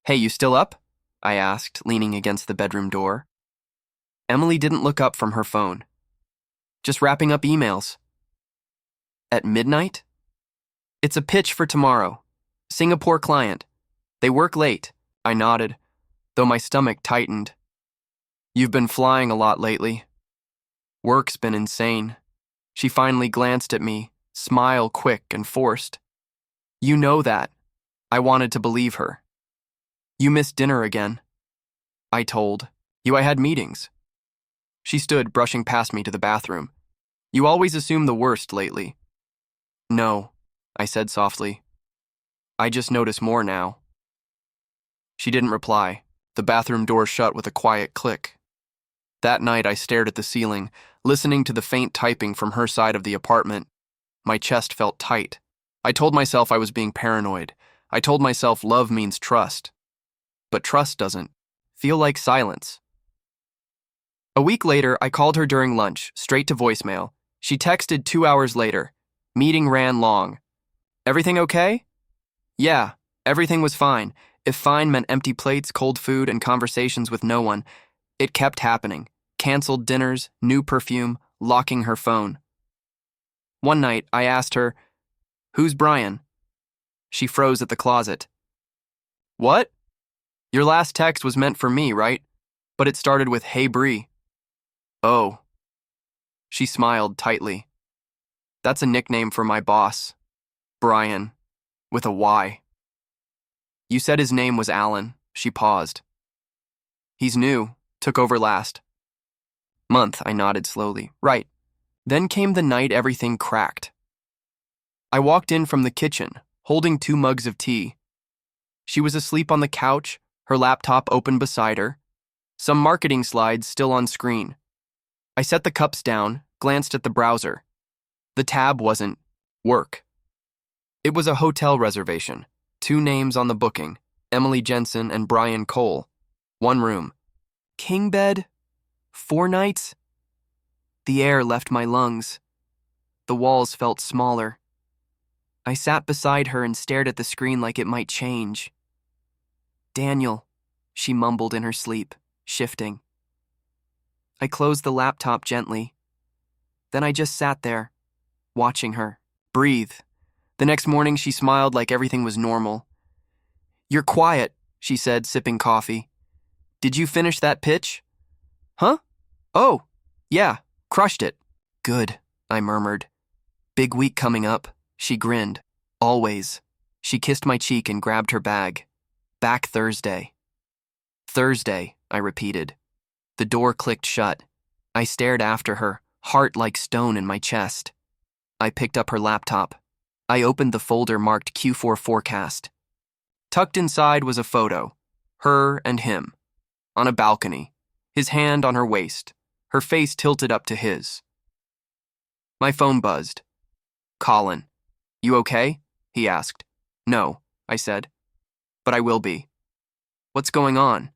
Hey, you still up? I asked, leaning against the bedroom door. Emily didn't look up from her phone. Just wrapping up emails. At midnight? It's a pitch for tomorrow. Singapore client. They work late. I nodded, though my stomach tightened. You've been flying a lot lately. Work's been insane. She finally glanced at me, smile quick and forced. You know that. I wanted to believe her. You missed dinner again. I told you I had meetings. She stood, brushing past me to the bathroom. You always assume the worst lately. No, I said softly. I just notice more now. She didn't reply. The bathroom door shut with a quiet click. That night I stared at the ceiling, listening to the faint typing from her side of the apartment. My chest felt tight. I told myself I was being paranoid. I told myself love means trust. But trust doesn't. Feel like silence. A week later, I called her during lunch, straight to voicemail. She texted 2 hours later. Meeting ran long. Everything okay? Yeah, everything was fine. If fine meant empty plates, cold food, and conversations with no one, it kept happening. Canceled dinners, new perfume, locking her phone. One night, I asked her, "Who's Brian?" She froze at the closet. What? Your last text was meant for me, right? But it started with, "Hey, Bree." Oh. She smiled tightly. That's a nickname for my boss. Brian. With a Y. You said his name was Alan. She paused. He's new. Took over last month, I nodded slowly. Right. Then came the night everything cracked. I walked in from the kitchen, holding 2 mugs of tea. She was asleep on the couch, her laptop open beside her, some marketing slides still on screen. I set the cups down, glanced at the browser. The tab wasn't work. It was a hotel reservation, 2 names on the booking, Emily Jensen and Brian Cole. 1 room. King bed? 4 nights? The air left my lungs. The walls felt smaller. I sat beside her and stared at the screen like it might change. Daniel, she mumbled in her sleep, shifting. I closed the laptop gently. Then I just sat there, watching her, breathe. The next morning she smiled like everything was normal. You're quiet, she said, sipping coffee. Did you finish that pitch? Huh? Oh, yeah, crushed it. Good, I murmured. Big week coming up, she grinned. Always. She kissed my cheek and grabbed her bag. Back Thursday. Thursday, I repeated. The door clicked shut. I stared after her, heart like stone in my chest. I picked up her laptop. I opened the folder marked Q4 forecast. Tucked inside was a photo, her and him, on a balcony, his hand on her waist, her face tilted up to his. My phone buzzed. Colin. You okay? He asked. No, I said. But I will be. What's going on?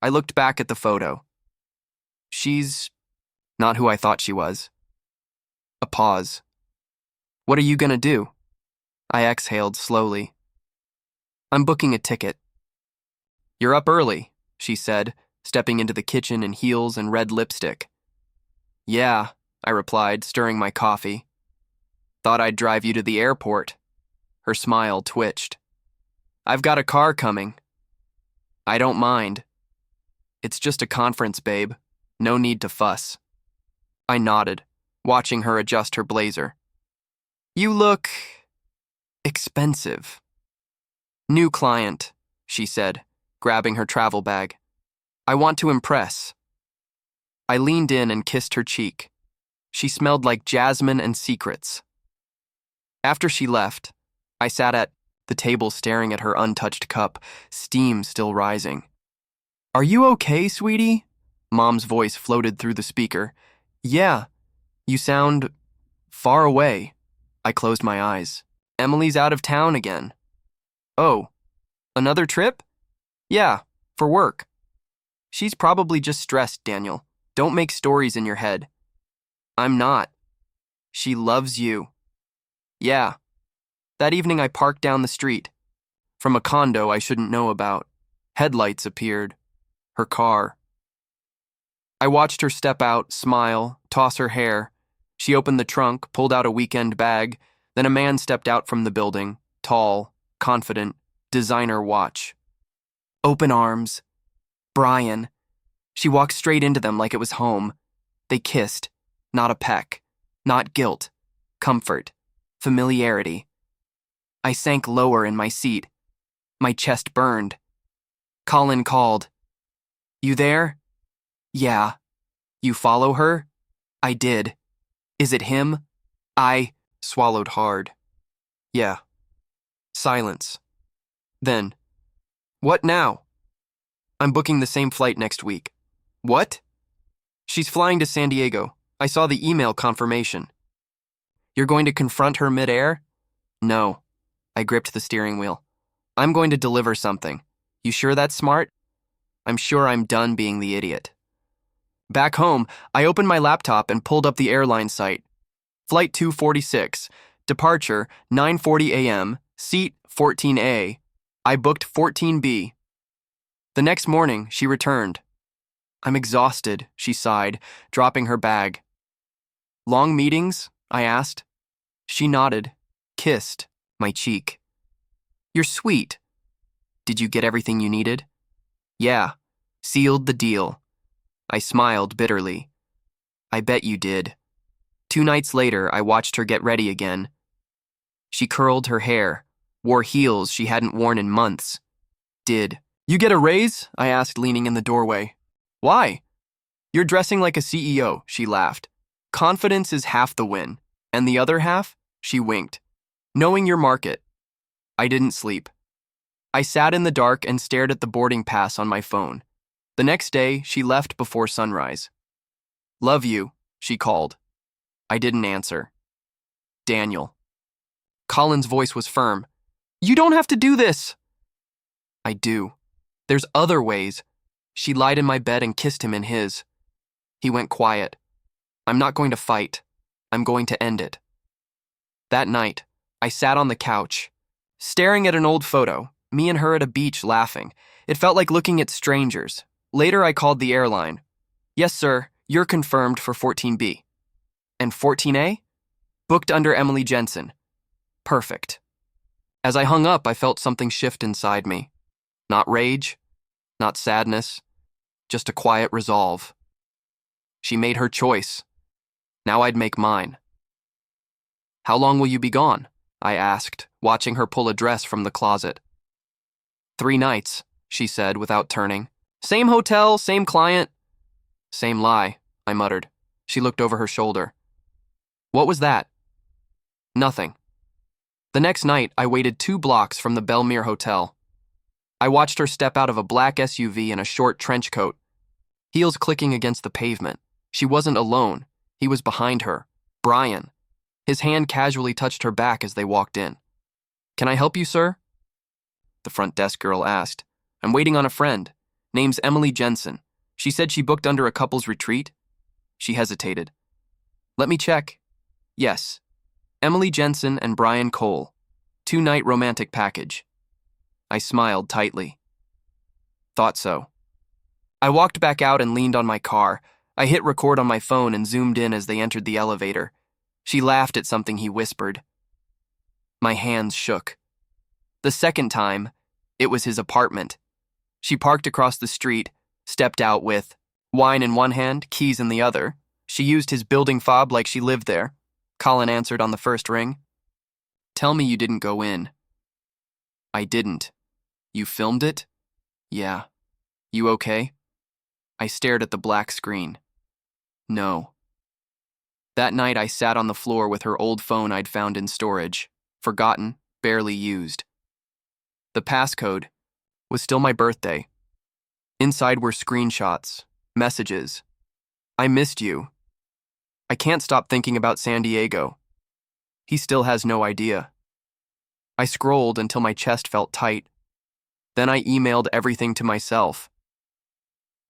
I looked back at the photo. She's not who I thought she was. A pause. What are you gonna do? I exhaled slowly. I'm booking a ticket. You're up early, she said, stepping into the kitchen in heels and red lipstick. Yeah, I replied, stirring my coffee. Thought I'd drive you to the airport. Her smile twitched. I've got a car coming. I don't mind. It's just a conference, babe. No need to fuss. I nodded, watching her adjust her blazer. You look expensive. New client, she said, grabbing her travel bag. I want to impress. I leaned in and kissed her cheek. She smelled like jasmine and secrets. After she left, I sat at the table staring at her untouched cup, steam still rising. Are you okay, sweetie? Mom's voice floated through the speaker. Yeah, you sound far away. I closed my eyes. Emily's out of town again. Oh, another trip? Yeah, for work. She's probably just stressed, Daniel. Don't make stories in your head. I'm not. She loves you. Yeah. That evening I parked down the street. From a condo I shouldn't know about. Headlights appeared. Her car. I watched her step out, smile, toss her hair. She opened the trunk, pulled out a weekend bag. Then a man stepped out from the building, tall, confident, designer watch. Open arms. Brian. She walked straight into them like it was home. They kissed. Not a peck. Not guilt. Comfort. Familiarity. I sank lower in my seat. My chest burned. Colin called. You there? Yeah. You follow her? I did. Is it him? I swallowed hard. Yeah. Silence. Then, what now? I'm booking the same flight next week. What? She's flying to San Diego. I saw the email confirmation. You're going to confront her midair? No. I gripped the steering wheel. I'm going to deliver something. You sure that's smart? I'm sure I'm done being the idiot. Back home, I opened my laptop and pulled up the airline site. Flight 246, departure 9:40 a.m., seat 14A. I booked 14B. The next morning, she returned. I'm exhausted, she sighed, dropping her bag. Long meetings? I asked. She nodded, kissed my cheek. You're sweet. Did you get everything you needed? Yeah, sealed the deal. I smiled bitterly. I bet you did. 2 nights later, I watched her get ready again. She curled her hair, wore heels she hadn't worn in months. Did you get a raise? I asked, leaning in the doorway. Why? You're dressing like a CEO, she laughed. Confidence is half the win, and the other half? She winked. Knowing your market. I didn't sleep. I sat in the dark and stared at the boarding pass on my phone. The next day, she left before sunrise. Love you, she called. I didn't answer. Daniel. Colin's voice was firm. You don't have to do this. I do. There's other ways. She lied in my bed and kissed him in his. He went quiet. I'm not going to fight. I'm going to end it. That night, I sat on the couch, staring at an old photo, me and her at a beach laughing. It felt like looking at strangers. Later, I called the airline. Yes, sir, you're confirmed for 14B. And 14A? Booked under Emily Jensen. Perfect. As I hung up, I felt something shift inside me. Not rage, not sadness, just a quiet resolve. She made her choice. Now I'd make mine. How long will you be gone? I asked, watching her pull a dress from the closet. 3 nights, she said without turning. Same hotel, same client. Same lie, I muttered. She looked over her shoulder. What was that? Nothing. The next night, I waited 2 blocks from the Belmere Hotel. I watched her step out of a black SUV in a short trench coat, heels clicking against the pavement. She wasn't alone. He was behind her. Brian. His hand casually touched her back as they walked in. Can I help you, sir? The front desk girl asked. I'm waiting on a friend. Name's Emily Jensen. She said she booked under a couple's retreat. She hesitated. Let me check. Yes. Emily Jensen and Brian Cole. 2-night romantic package. I smiled tightly. Thought so. I walked back out and leaned on my car. I hit record on my phone and zoomed in as they entered the elevator. She laughed at something he whispered. My hands shook. The second time, it was his apartment. She parked across the street, stepped out with wine in one hand, keys in the other. She used his building fob like she lived there. Colin answered on the first ring. Tell me you didn't go in. I didn't. You filmed it? Yeah. You okay? I stared at the black screen. No. That night I sat on the floor with her old phone I'd found in storage, forgotten, barely used. The passcode was still my birthday. Inside were screenshots, messages. I missed you. I can't stop thinking about San Diego. He still has no idea. I scrolled until my chest felt tight. Then I emailed everything to myself.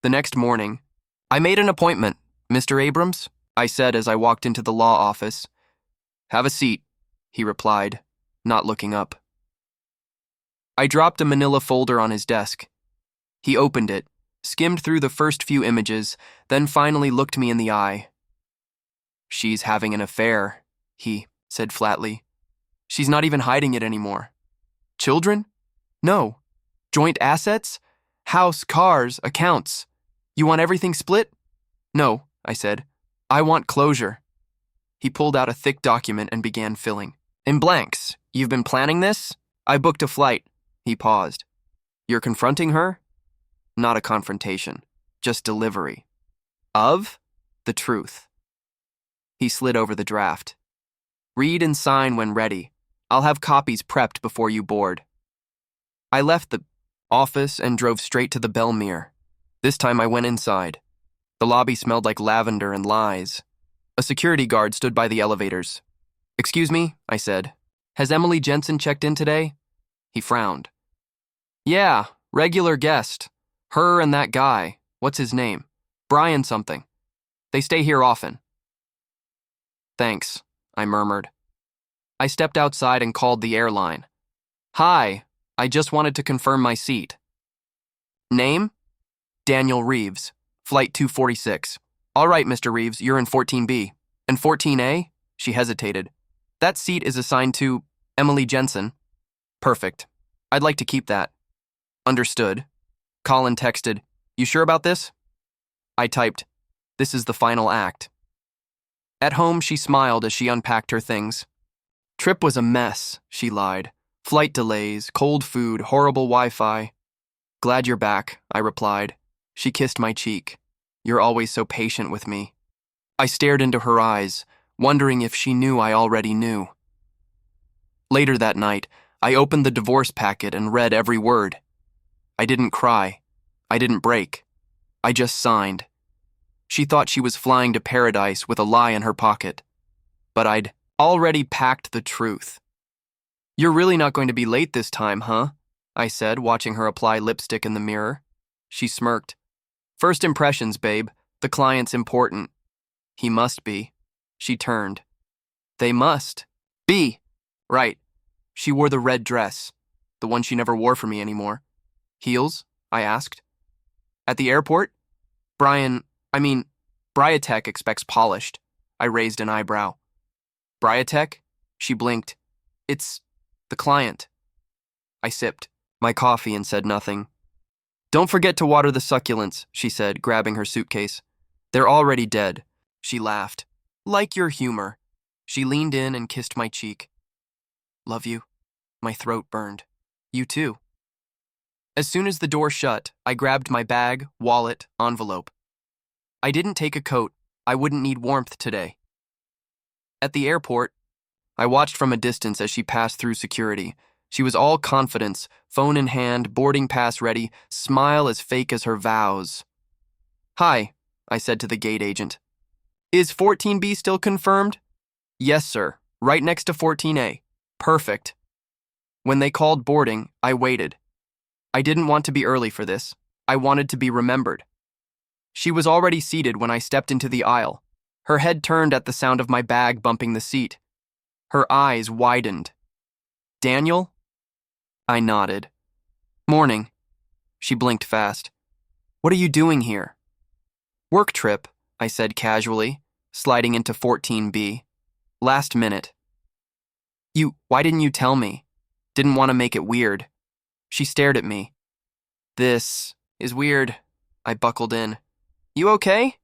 The next morning, I made an appointment, Mr. Abrams, I said as I walked into the law office. Have a seat, he replied, not looking up. I dropped a manila folder on his desk. He opened it, skimmed through the first few images, then finally looked me in the eye. "She's having an affair," he said flatly. "She's not even hiding it anymore." "Children? No. Joint assets? House, cars, accounts. You want everything split?" "No," I said. "I want closure." He pulled out a thick document and began filling in blanks. "You've been planning this?" "I booked a flight." He paused. "You're confronting her?" "Not a confrontation, just delivery." "Of?" "The truth." He slid over the draft. "Read and sign when ready. I'll have copies prepped before you board." I left the office and drove straight to the Belmere. This time I went inside. The lobby smelled like lavender and lies. A security guard stood by the elevators. "Excuse me," I said. "Has Emily Jensen checked in today?" He frowned. "Yeah, regular guest. Her and that guy. What's his name? Brian something. They stay here often." "Thanks," I murmured. I stepped outside and called the airline. "Hi, I just wanted to confirm my seat." "Name?" "Daniel Reeves, Flight 246. "All right, Mr. Reeves, you're in 14B. And 14A?" She hesitated. "That seat is assigned to Emily Jensen." "Perfect. I'd like to keep that." "Understood." Colin texted, "You sure about this?" I typed, "This is the final act." At home, she smiled as she unpacked her things. "Trip was a mess," she lied. "Flight delays, cold food, horrible Wi-Fi." "Glad you're back," I replied. She kissed my cheek. "You're always so patient with me." I stared into her eyes, wondering if she knew I already knew. Later that night, I opened the divorce packet and read every word. I didn't cry. I didn't break. I just signed. She thought she was flying to paradise with a lie in her pocket. But I'd already packed the truth. "You're really not going to be late this time, huh?" I said, watching her apply lipstick in the mirror. She smirked. "First impressions, babe. The client's important." "He must be." She turned. "They must be." "Right." She wore the red dress, the one she never wore for me anymore. "Heels?" I asked. "At the airport?" Briatech expects polished." I raised an eyebrow. "Briatech?" She blinked. "It's the client." I sipped my coffee and said nothing. "Don't forget to water the succulents," she said, grabbing her suitcase. "They're already dead." She laughed. "Like your humor." She leaned in and kissed my cheek. "Love you." My throat burned. "You too." As soon as the door shut, I grabbed my bag, wallet, envelope. I didn't take a coat. I wouldn't need warmth today. At the airport, I watched from a distance as she passed through security. She was all confidence, phone in hand, boarding pass ready, smile as fake as her vows. "Hi," I said to the gate agent. "Is 14B still confirmed?" "Yes, sir. Right next to 14A. "Perfect." When they called boarding, I waited. I didn't want to be early for this. I wanted to be remembered. She was already seated when I stepped into the aisle. Her head turned at the sound of my bag bumping the seat. Her eyes widened. "Daniel?" I nodded. "Morning." She blinked fast. "What are you doing here?" "Work trip," I said casually, sliding into 14B. "Last minute." Why didn't you tell me?" "Didn't want to make it weird." She stared at me. "This is weird." I buckled in. "You okay?"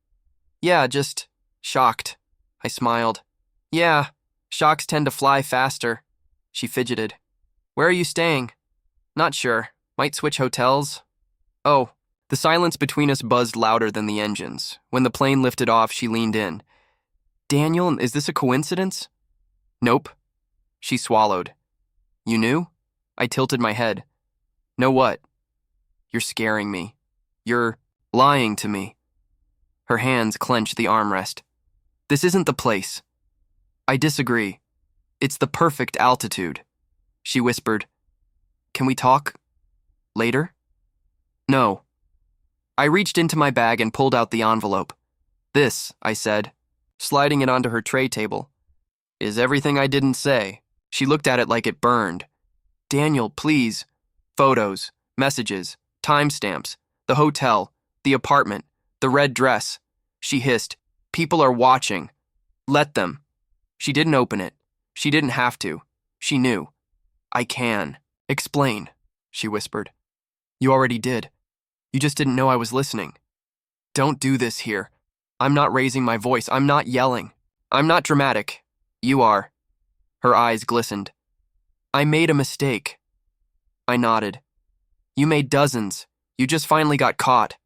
"Yeah, just shocked." I smiled. "Yeah, shocks tend to fly faster." She fidgeted. "Where are you staying?" "Not sure. Might switch hotels." "Oh." The silence between us buzzed louder than the engines. When the plane lifted off, she leaned in. "Daniel, is this a coincidence?" "Nope." She swallowed. "You knew?" I tilted my head. "Know what?" "You're scaring me. You're lying to me." Her hands clenched the armrest. "This isn't the place." "I disagree. It's the perfect altitude." She whispered. "Can we talk later?" "No." I reached into my bag and pulled out the envelope. "This," I said, sliding it onto her tray table, "is everything I didn't say." She looked at it like it burned. "Daniel, please." Photos, messages, timestamps, the hotel, the apartment, the red dress. She hissed, "People are watching. Let them." She didn't open it. She didn't have to. She knew. "I can." "Explain," she whispered. "You already did. You just didn't know I was listening." "Don't do this here. I'm not raising my voice. I'm not yelling. I'm not dramatic. You are." Her eyes glistened. "I made a mistake." I nodded. "You made dozens. You just finally got caught."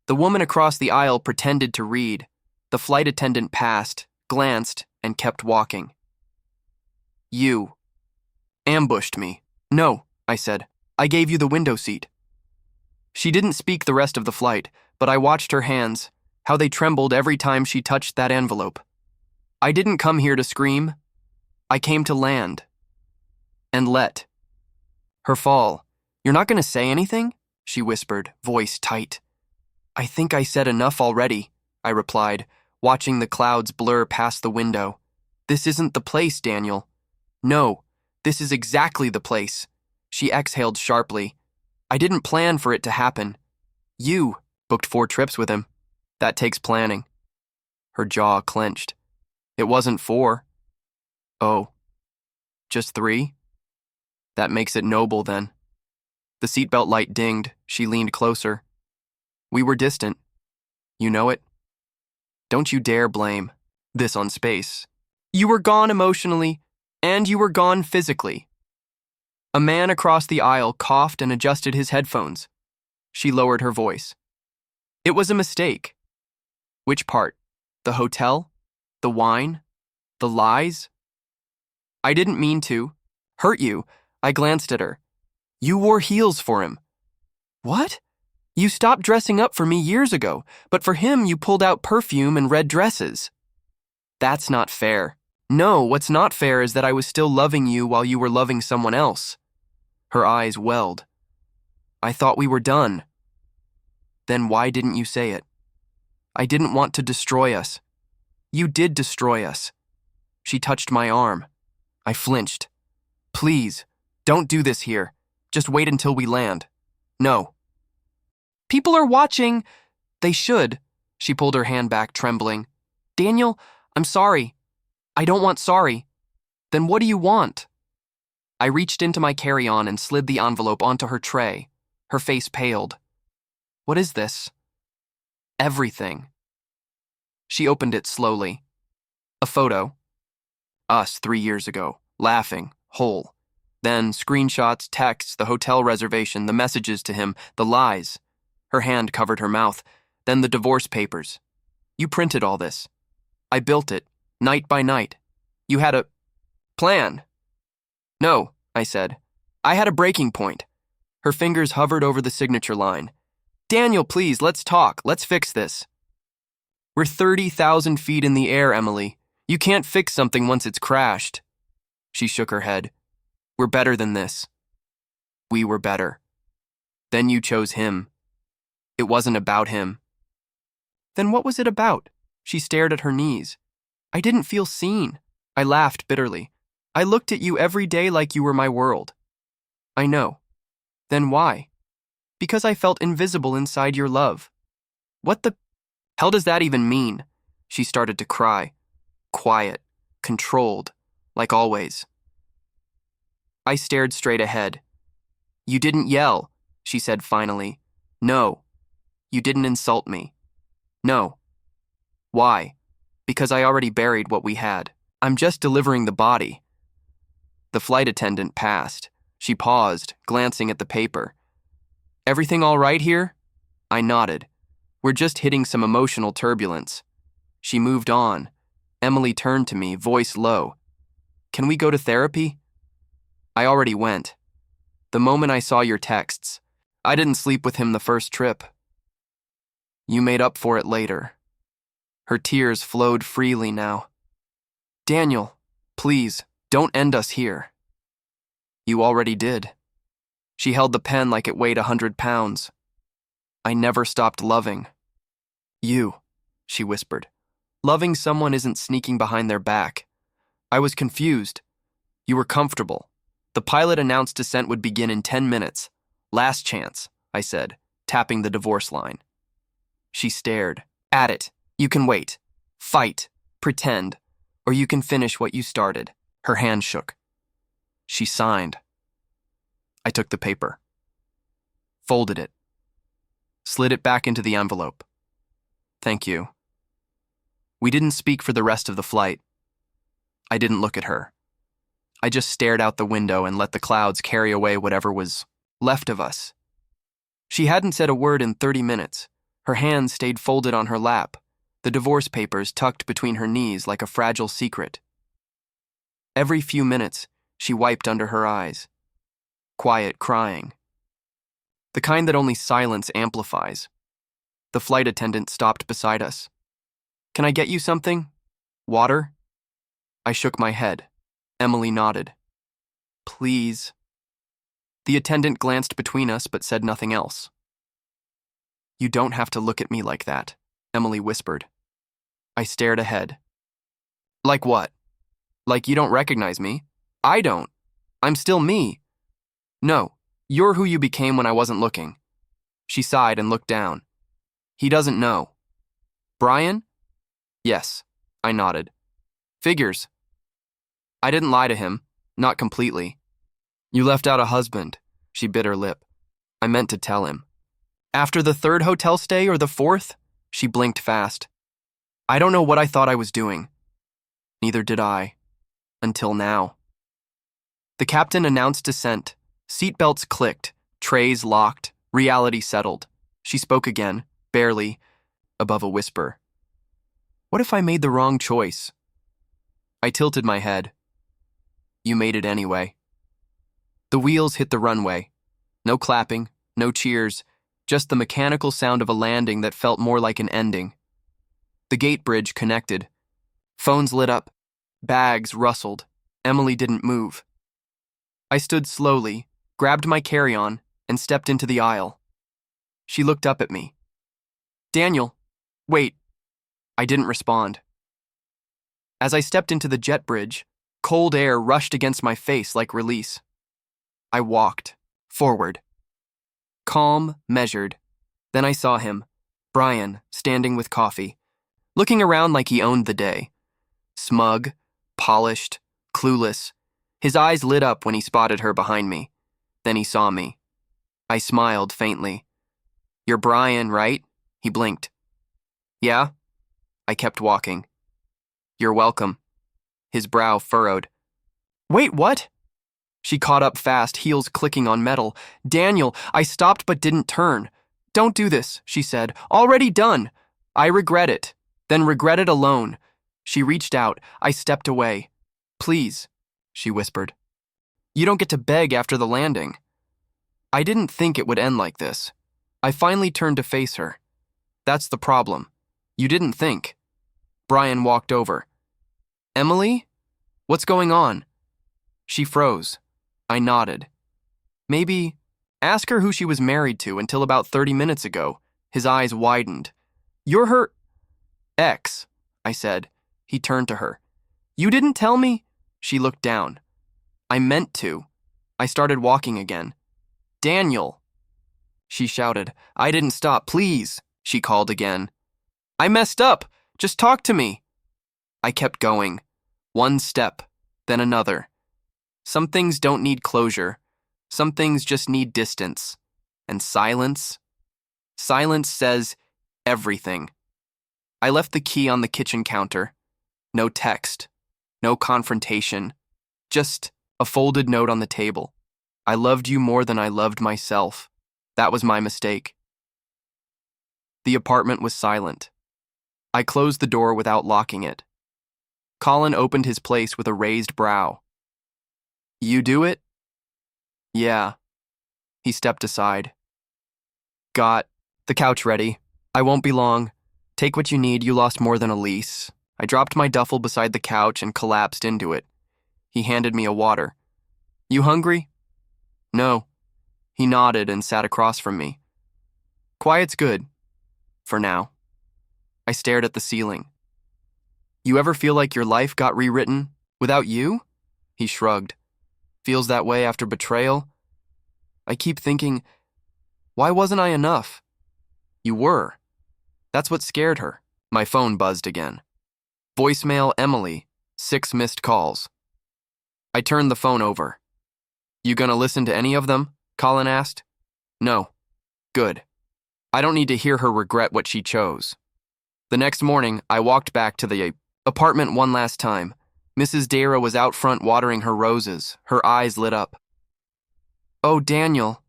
The woman across the aisle pretended to read. The flight attendant passed, glanced, and kept walking. "You ambushed me." "No," I said. "I gave you the window seat." She didn't speak the rest of the flight, but I watched her hands, how they trembled every time she touched that envelope. I didn't come here to scream. I came to land. And let her fall. "You're not going to say anything?" she whispered, voice tight. "I think I said enough already," I replied, watching the clouds blur past the window. "This isn't the place, Daniel." "No, this is exactly the place." She exhaled sharply. "I didn't plan for it to happen. You booked 4 trips with him. That takes planning." Her jaw clenched. "It wasn't 4. "Oh, just 3? That makes it noble, then." The seatbelt light dinged. She leaned closer. "We were distant. You know it? Don't you dare blame this on space. You were gone emotionally, and you were gone physically." A man across the aisle coughed and adjusted his headphones. She lowered her voice. "It was a mistake." "Which part? The hotel? The wine? The lies?" "I didn't mean to hurt you." I glanced at her. "You wore heels for him." "What? You stopped dressing up for me years ago, but for him you pulled out perfume and red dresses." "That's not fair." "No, what's not fair is that I was still loving you while you were loving someone else." Her eyes welled. "I thought we were done." "Then why didn't you say it?" "I didn't want to destroy us." "You did destroy us." She touched my arm. I flinched. "Please, don't do this here. Just wait until we land." "No." "People are watching." "They should." She pulled her hand back, trembling. "Daniel, I'm sorry." "I don't want sorry." "Then what do you want?" I reached into my carry-on and slid the envelope onto her tray. Her face paled. "What is this?" "Everything." She opened it slowly. A photo. Us 3 years ago, laughing, whole. Then screenshots, texts, the hotel reservation, the messages to him, the lies. Her hand covered her mouth. Then the divorce papers. "You printed all this." "I built it, night by night." "You had a plan." "No," I said. "I had a breaking point." Her fingers hovered over the signature line. "Daniel, please, let's talk. Let's fix this." "We're 30,000 feet in the air, Emily. You can't fix something once it's crashed." She shook her head. "We're better than this." "We were better. Then you chose him. It wasn't about him." "Then what was it about?" She stared at her knees. "I didn't feel seen." I laughed bitterly. "I looked at you every day like you were my world." "I know." "Then why?" "Because I felt invisible inside your love." "What the hell does that even mean?" She started to cry. Quiet, controlled, like always. I stared straight ahead. "You didn't yell," she said finally. "No." "You didn't insult me." "No." "Why?" "Because I already buried what we had. I'm just delivering the body." The flight attendant passed. She paused, glancing at the paper. "Everything all right here?" I nodded. "We're just hitting some emotional turbulence." She moved on. Emily turned to me, voice low. "Can we go to therapy?" I already went. The moment I saw your texts. I didn't sleep with him the first trip. You made up for it later. Her tears flowed freely now. "Daniel, please, don't end us here." "You already did." She held the pen like it weighed 100 pounds. "I never stopped loving." "You," she whispered. "Loving someone isn't sneaking behind their back." I was confused. "You were comfortable. The pilot announced descent would begin in 10 minutes. Last chance, I said, tapping the divorce line. She stared. At it. You can wait. Fight. Pretend. Or you can finish what you started. Her hand shook. She signed. I took the paper. Folded it. Slid it back into the envelope. Thank you. We didn't speak for the rest of the flight. I didn't look at her. I just stared out the window and let the clouds carry away whatever was left of us. She hadn't said a word in 30 minutes. Her hands stayed folded on her lap, the divorce papers tucked between her knees like a fragile secret. Every few minutes, she wiped under her eyes. Quiet crying. The kind that only silence amplifies. The flight attendant stopped beside us. Can I get you something? Water? I shook my head. Emily nodded. Please. The attendant glanced between us but said nothing else. You don't have to look at me like that, Emily whispered. I stared ahead. Like what? Like you don't recognize me? I don't. I'm still me. No, you're who you became when I wasn't looking. She sighed and looked down. He doesn't know. Brian? Yes, I nodded. Figures. I didn't lie to him, not completely. You left out a husband, she bit her lip. I meant to tell him. After the third hotel stay or the fourth? She blinked fast. I don't know what I thought I was doing. Neither did I. Until now. The captain announced descent. Seatbelts clicked, trays locked, reality settled. She spoke again, barely, above a whisper. What if I made the wrong choice? I tilted my head. You made it anyway. The wheels hit the runway. No clapping, no cheers, just the mechanical sound of a landing that felt more like an ending. The gate bridge connected. Phones lit up. Bags rustled. Emily didn't move. I stood slowly, grabbed my carry-on, and stepped into the aisle. She looked up at me. Daniel, wait. I didn't respond. As I stepped into the jet bridge, cold air rushed against my face like release. I walked, forward. Calm, measured. Then I saw him, Brian, standing with coffee, looking around like he owned the day. Smug, polished, clueless. His eyes lit up when he spotted her behind me. Then he saw me. I smiled faintly. You're Brian, right? He blinked. Yeah? I kept walking. You're welcome. His brow furrowed. Wait, what? She caught up fast, heels clicking on metal. Daniel, I stopped but didn't turn. Don't do this, she said. Already done. I regret it. Then regret it alone. She reached out. I stepped away. Please, she whispered. You don't get to beg after the landing. I didn't think it would end like this. I finally turned to face her. That's the problem. You didn't think. Brian walked over. Emily? What's going on? She froze. I nodded. Maybe ask her who she was married to until about 30 minutes ago. His eyes widened. You're her ex, I said. He turned to her. You didn't tell me? She looked down. I meant to. I started walking again. Daniel. She shouted. I didn't stop, please, she called again. I messed up. Just talk to me. I kept going. One step, then another. Some things don't need closure. Some things just need distance. And silence? Silence says everything. I left the key on the kitchen counter. No text. No confrontation. Just a folded note on the table. I loved you more than I loved myself. That was my mistake. The apartment was silent. I closed the door without locking it. Colin opened his place with a raised brow. You do it? Yeah. He stepped aside. Got the couch ready. I won't be long. Take what you need, you lost more than a lease. I dropped my duffel beside the couch and collapsed into it. He handed me a water. You hungry? No. He nodded and sat across from me. Quiet's good. For now. I stared at the ceiling. You ever feel like your life got rewritten without you? He shrugged. Feels that way after betrayal? I keep thinking, why wasn't I enough? You were. That's what scared her. My phone buzzed again. Voicemail Emily, 6 missed calls. I turned the phone over. You gonna listen to any of them? Colin asked. No. Good. I don't need to hear her regret what she chose. The next morning, I walked back to the apartment one last time. Mrs. Dara was out front watering her roses, her eyes lit up. Oh, Daniel.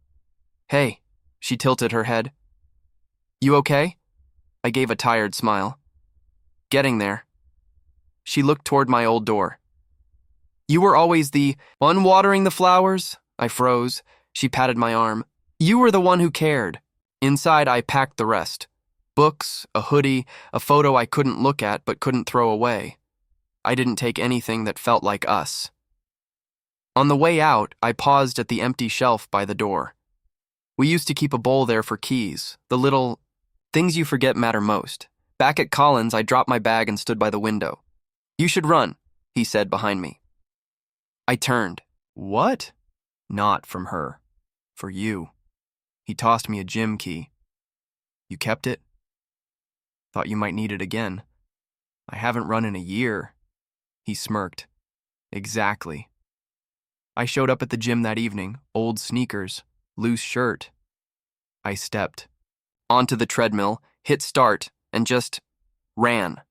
Hey, she tilted her head. You okay? I gave a tired smile. Getting there. She looked toward my old door. You were always the one watering the flowers? I froze. She patted my arm. You were the one who cared. Inside, I packed the rest. Books, a hoodie, a photo I couldn't look at but couldn't throw away. I didn't take anything that felt like us. On the way out, I paused at the empty shelf by the door. We used to keep a bowl there for keys, the little things you forget matter most. Back at Colin's, I dropped my bag and stood by the window. You should run, he said behind me. I turned. What? Not from her. For you. He tossed me a gym key. You kept it? Thought you might need it again. I haven't run in a year. He smirked. Exactly. I showed up at the gym that evening, old sneakers, loose shirt. I stepped onto the treadmill, hit start, and just ran.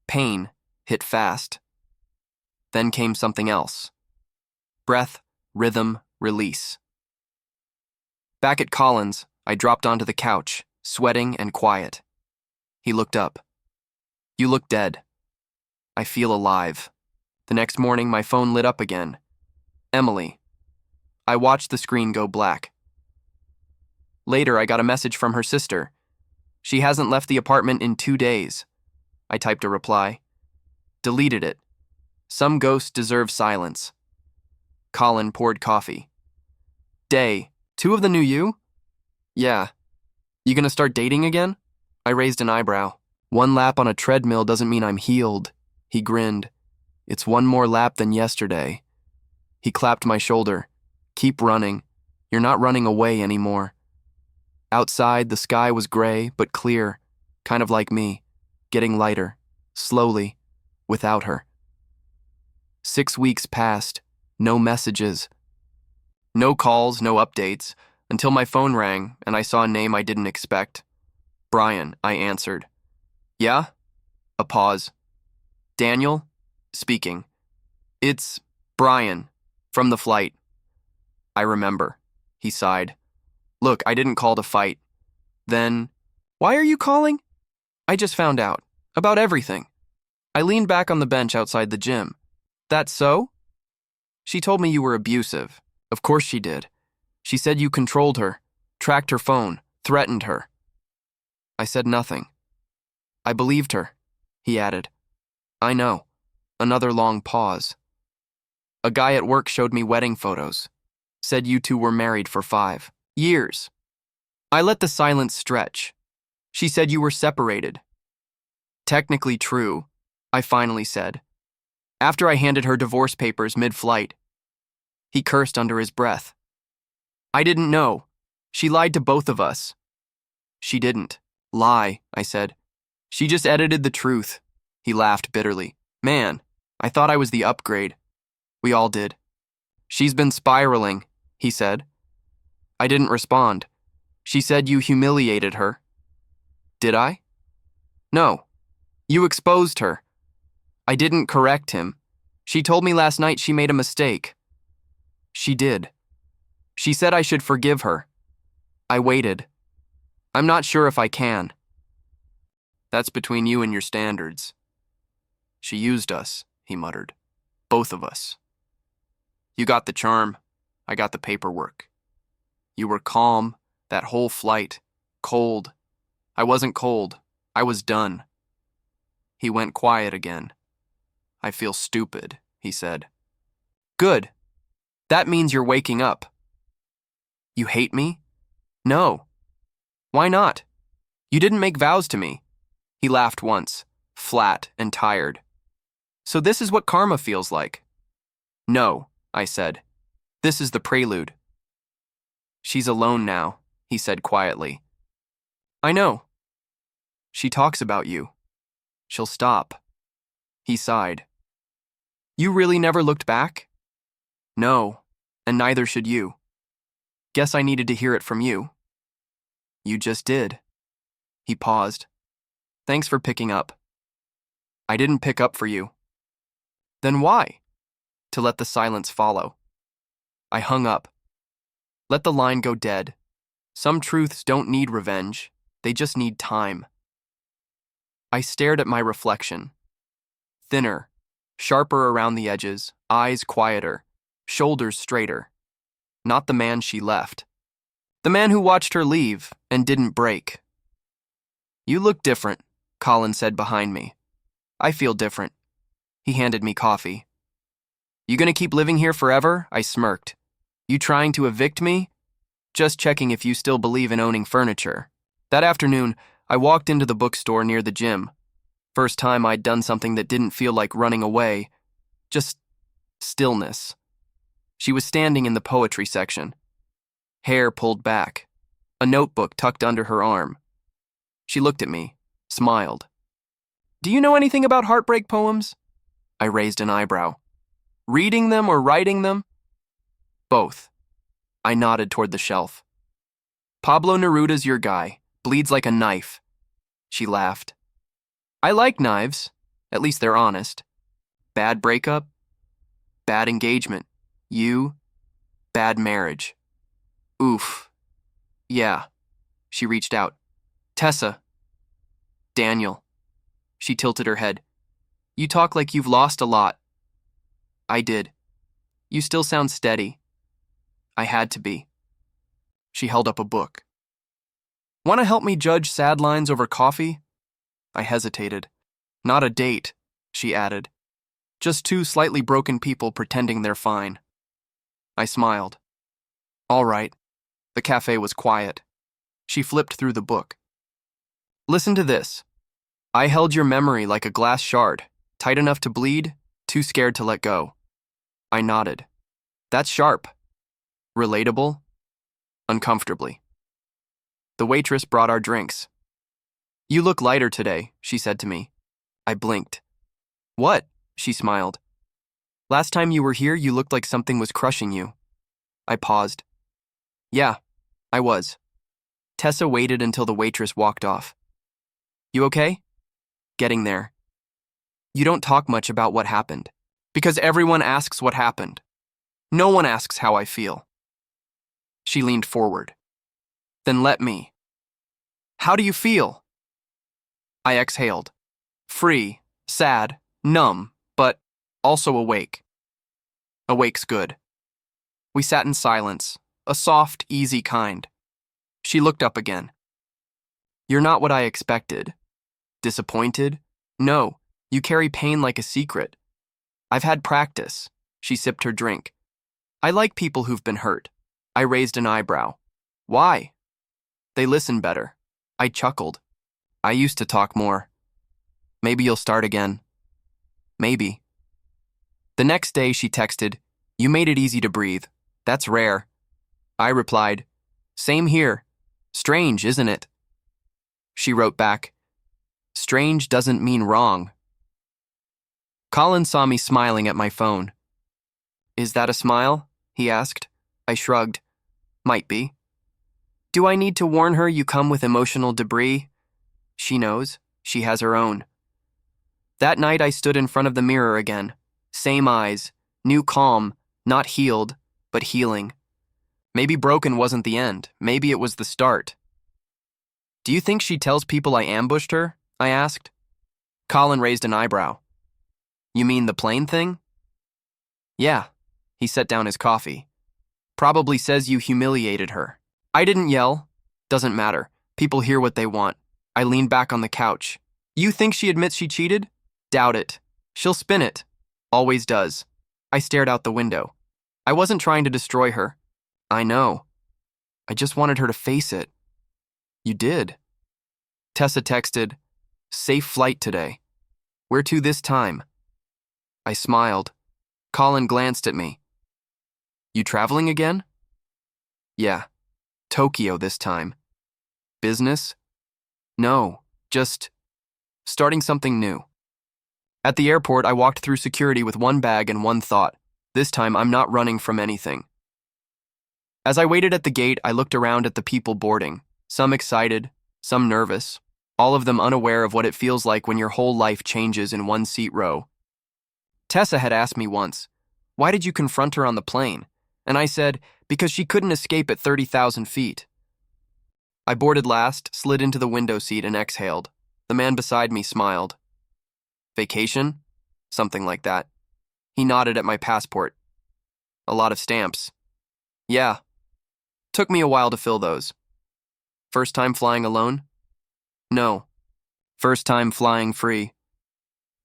Pain hit fast. Then came something else. Breath, rhythm, release. Back at Colin's, I dropped onto the couch, sweating and quiet. He looked up. You look dead. I feel alive. The next morning, my phone lit up again. Emily. I watched the screen go black. Later, I got a message from her sister. She hasn't left the apartment in 2 days. I typed a reply. Deleted it. Some ghost deserves silence. Colin poured coffee. Day, 2 of the new you? Yeah. You gonna start dating again? I raised an eyebrow. 1 lap on a treadmill doesn't mean I'm healed. He grinned. It's 1 more lap than yesterday. He clapped my shoulder. Keep running. You're not running away anymore. Outside, the sky was gray but clear, kind of like me, getting lighter, slowly, without her. 6 weeks passed, no messages. No calls, no updates, until my phone rang and I saw a name I didn't expect. Brian, I answered. Yeah? A pause. Daniel? Speaking. It's Brian, from the flight. I remember. He sighed. Look, I didn't call to fight. Then, why are you calling? I just found out. About everything. I leaned back on the bench outside the gym. That's so? She told me you were abusive. Of course she did. She said you controlled her, tracked her phone, threatened her. I said nothing. I believed her, he added. I know. Another long pause. A guy at work showed me wedding photos. Said you 2 were married for 5 years. I let the silence stretch. She said you were separated. Technically true, I finally said. After I handed her divorce papers mid-flight, he cursed under his breath. I didn't know. She lied to both of us. She didn't lie, I said. She just edited the truth. He laughed bitterly. Man, I thought I was the upgrade. We all did. She's been spiraling, he said. I didn't respond. She said you humiliated her. Did I? No. You exposed her. I didn't correct him. She told me last night she made a mistake. She did. She said I should forgive her. I waited. I'm not sure if I can. That's between you and your standards. She used us, he muttered. Both of us. You got the charm. I got the paperwork. You were calm, that whole flight. Cold. I wasn't cold. I was done. He went quiet again. I feel stupid, he said. Good. That means you're waking up. You hate me? No. Why not? You didn't make vows to me. He laughed once, flat and tired. So this is what karma feels like. No, I said. This is the prelude. She's alone now, he said quietly. I know. She talks about you. She'll stop. He sighed. You really never looked back? No, and neither should you. Guess I needed to hear it from you. You just did. He paused. Thanks for picking up. I didn't pick up for you. Then why? To let the silence follow. I hung up. Let the line go dead. Some truths don't need revenge. They just need time. I stared at my reflection. Thinner, sharper around the edges, eyes quieter, shoulders straighter. Not the man she left. The man who watched her leave and didn't break. You look different, Colin said behind me. I feel different. He handed me coffee. You gonna keep living here forever? I smirked. You trying to evict me? Just checking if you still believe in owning furniture. That afternoon, I walked into the bookstore near the gym. First time I'd done something that didn't feel like running away. Just stillness. She was standing in the poetry section. Hair pulled back. A notebook tucked under her arm. She looked at me, smiled. Do you know anything about heartbreak poems? I raised an eyebrow. Reading them or writing them? Both. I nodded toward the shelf. Pablo Neruda's your guy. Bleeds like a knife. She laughed. I like knives. At least they're honest. Bad breakup? Bad engagement. You? Bad marriage. Oof. Yeah. She reached out. Tessa. Daniel. She tilted her head. You talk like you've lost a lot. I did. You still sound steady. I had to be. She held up a book. Want to help me judge sad lines over coffee? I hesitated. Not a date, she added. Just two slightly broken people pretending they're fine. I smiled. All right. The cafe was quiet. She flipped through the book. Listen to this. I held your memory like a glass shard, tight enough to bleed, too scared to let go. I nodded. That's sharp. Relatable? Uncomfortably. The waitress brought our drinks. You look lighter today, she said to me. I blinked. What? She smiled. Last time you were here, you looked like something was crushing you. I paused. Yeah, I was. Tessa waited until the waitress walked off. You okay? Getting there. You don't talk much about what happened, because everyone asks what happened. No one asks how I feel. She leaned forward. Then let me. How do you feel? I exhaled. Free, sad, numb, but also awake. Awake's good. We sat in silence, a soft, easy kind. She looked up again. You're not what I expected. Disappointed? No, you carry pain like a secret. I've had practice. She sipped her drink. I like people who've been hurt. I raised an eyebrow. Why? They listen better. I chuckled. I used to talk more. Maybe you'll start again. Maybe. The next day she texted, You made it easy to breathe. That's rare. I replied, Same here. Strange, isn't it? She wrote back, Strange doesn't mean wrong. Colin saw me smiling at my phone. Is that a smile? He asked. I shrugged. Might be. Do I need to warn her you come with emotional debris? She knows. She has her own. That night I stood in front of the mirror again. Same eyes. New calm. Not healed, but healing. Maybe broken wasn't the end. Maybe it was the start. Do you think she tells people I ambushed her? I asked. Colin raised an eyebrow. You mean the plane thing? Yeah. He set down his coffee. Probably says you humiliated her. I didn't yell. Doesn't matter. People hear what they want. I leaned back on the couch. You think she admits she cheated? Doubt it. She'll spin it. Always does. I stared out the window. I wasn't trying to destroy her. I know. I just wanted her to face it. You did. Tessa texted, Safe flight today. Where to this time? I smiled. Colin glanced at me. You traveling again? Yeah. Tokyo this time. Business? No, just starting something new. At the airport, I walked through security with one bag and one thought. This time, I'm not running from anything. As I waited at the gate, I looked around at the people boarding, some excited, some nervous, all of them unaware of what it feels like when your whole life changes in one seat row. Tessa had asked me once, "Why did you confront her on the plane?" And I said, "Because she couldn't escape at 30,000 feet." I boarded last, slid into the window seat, and exhaled. The man beside me smiled. Vacation? Something like that. He nodded at my passport. A lot of stamps. Yeah. Took me a while to fill those. First time flying alone? No. First time flying free.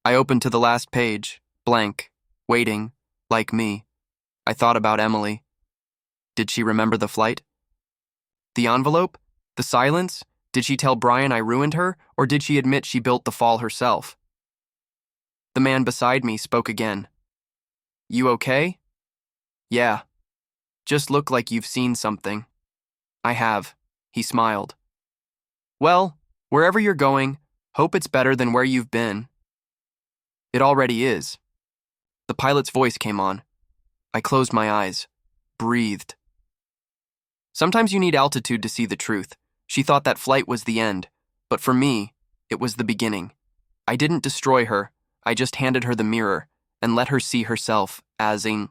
I opened to the last page, blank, waiting, like me. I thought about Emily. Did she remember the flight? The envelope? The silence? Did she tell Brian I ruined her, or did she admit she built the fall herself? The man beside me spoke again. You okay? Yeah. Just look like you've seen something. I have. He smiled. Well, wherever you're going, hope it's better than where you've been. It already is. The pilot's voice came on. I closed my eyes, breathed. Sometimes you need altitude to see the truth. She thought that flight was the end, but for me, it was the beginning. I didn't destroy her, I just handed her the mirror and let her see herself as in.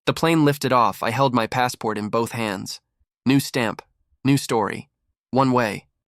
The plane lifted off. I held my passport in both hands. New stamp, new story, one way.